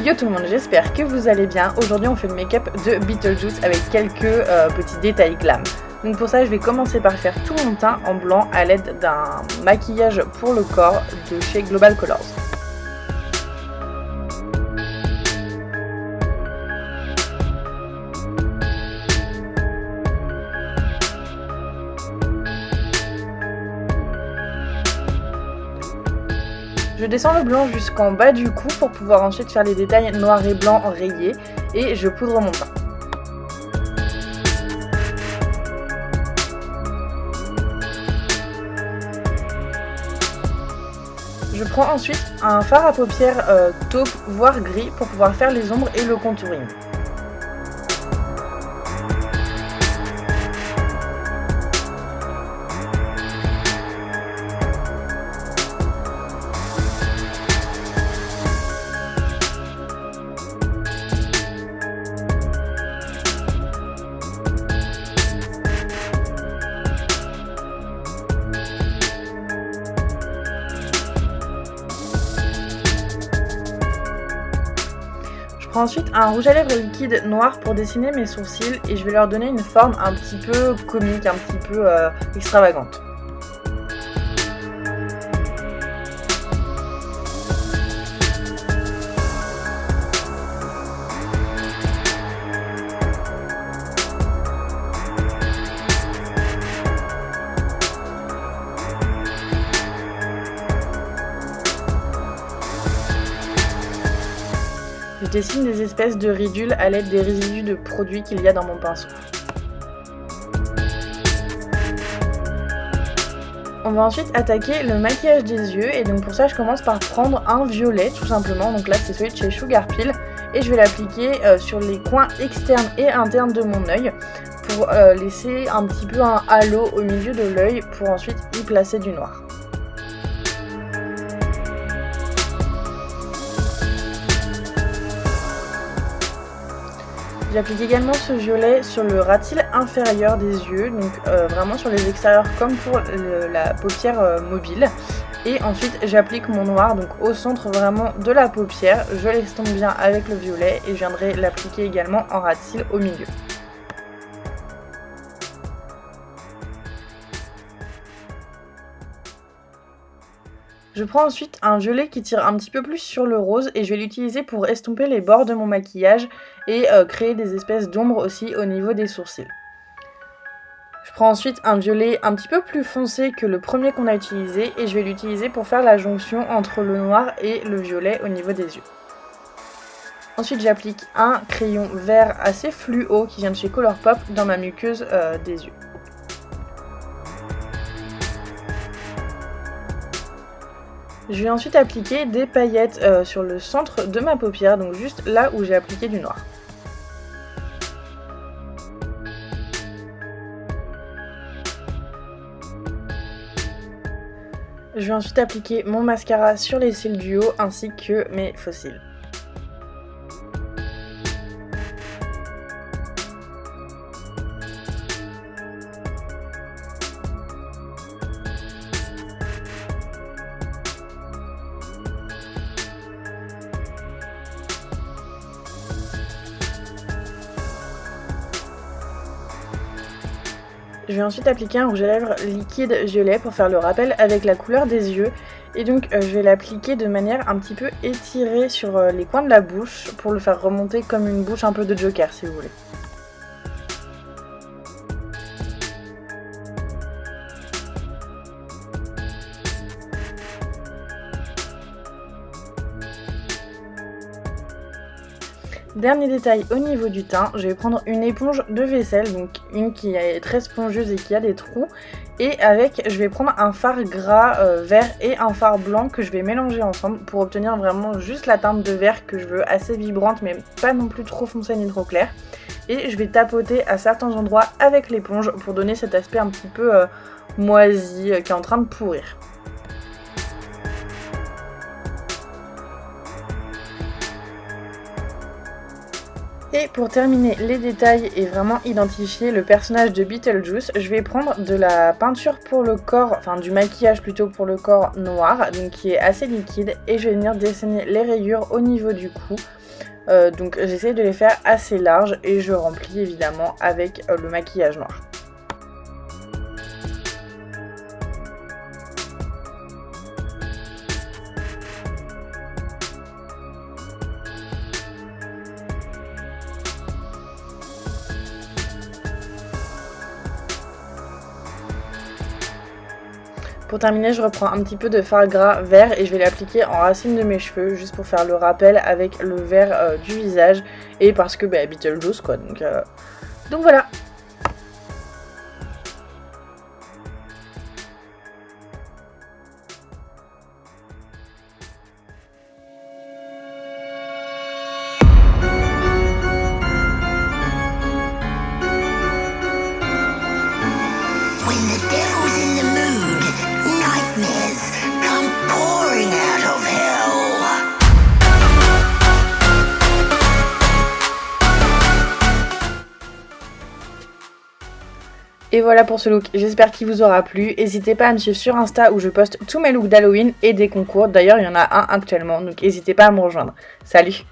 Yo tout le monde, j'espère que vous allez bien. Aujourd'hui on fait le make-up de Beetlejuice avec quelques petits détails glam. Donc pour ça je vais commencer par faire tout mon teint en blanc à l'aide d'un maquillage pour le corps de chez Global Colors. Je descends le blanc jusqu'en bas du cou pour pouvoir ensuite faire les détails noirs et blancs rayés et je poudre mon teint. Je prends ensuite un fard à paupières taupe voire gris pour pouvoir faire les ombres et le contouring. Je prends ensuite un rouge à lèvres liquide noir pour dessiner mes sourcils et je vais leur donner une forme un petit peu comique, un petit peu extravagante. Je dessine des espèces de ridules à l'aide des résidus de produits qu'il y a dans mon pinceau. On va ensuite attaquer le maquillage des yeux et donc pour ça je commence par prendre un violet tout simplement, donc là c'est celui de chez Sugar Pill et je vais l'appliquer sur les coins externes et internes de mon œil pour laisser un petit peu un halo au milieu de l'œil pour ensuite y placer du noir. J'applique également ce violet sur le ras de cils inférieur des yeux, donc vraiment sur les extérieurs comme pour la paupière mobile. Et ensuite j'applique mon noir donc au centre vraiment de la paupière, je l'estompe bien avec le violet et je viendrai l'appliquer également en ras de cils au milieu. Je prends ensuite un violet qui tire un petit peu plus sur le rose et je vais l'utiliser pour estomper les bords de mon maquillage et créer des espèces d'ombres aussi au niveau des sourcils. Je prends ensuite un violet un petit peu plus foncé que le premier qu'on a utilisé et je vais l'utiliser pour faire la jonction entre le noir et le violet au niveau des yeux. Ensuite j'applique un crayon vert assez fluo qui vient de chez Colourpop dans ma muqueuse des yeux. Je vais ensuite appliquer des paillettes sur le centre de ma paupière, donc juste là où j'ai appliqué du noir. Je vais ensuite appliquer mon mascara sur les cils du haut ainsi que mes faux cils. Je vais ensuite appliquer un rouge à lèvres liquide violet pour faire le rappel avec la couleur des yeux. Et donc je vais l'appliquer de manière un petit peu étirée sur les coins de la bouche pour le faire remonter comme une bouche un peu de Joker si vous voulez. Dernier détail au niveau du teint, je vais prendre une éponge de vaisselle, donc une qui est très spongieuse et qui a des trous. Et avec, je vais prendre un fard gras vert et un fard blanc que je vais mélanger ensemble pour obtenir vraiment juste la teinte de vert que je veux, assez vibrante mais pas non plus trop foncée ni trop claire. Et je vais tapoter à certains endroits avec l'éponge pour donner cet aspect un petit peu moisi qui est en train de pourrir. Et pour terminer les détails et vraiment identifier le personnage de Beetlejuice, je vais prendre de la peinture pour le corps, enfin du maquillage plutôt pour le corps noir, donc qui est assez liquide, et je vais venir dessiner les rayures au niveau du cou Donc j'essaie de les faire assez larges et je remplis évidemment avec le maquillage noir. Pour terminer, je reprends un petit peu de fard gras vert et je vais l'appliquer en racine de mes cheveux juste pour faire le rappel avec le vert du visage et parce que Beetlejuice quoi, donc voilà. When the devil's in the mood, nightmares come pouring out of hell. Et voilà pour ce look, j'espère qu'il vous aura plu. N'hésitez pas à me suivre sur Insta où je poste tous mes looks d'Halloween et des concours. D'ailleurs, il y en a un actuellement, donc n'hésitez pas à me rejoindre. Salut!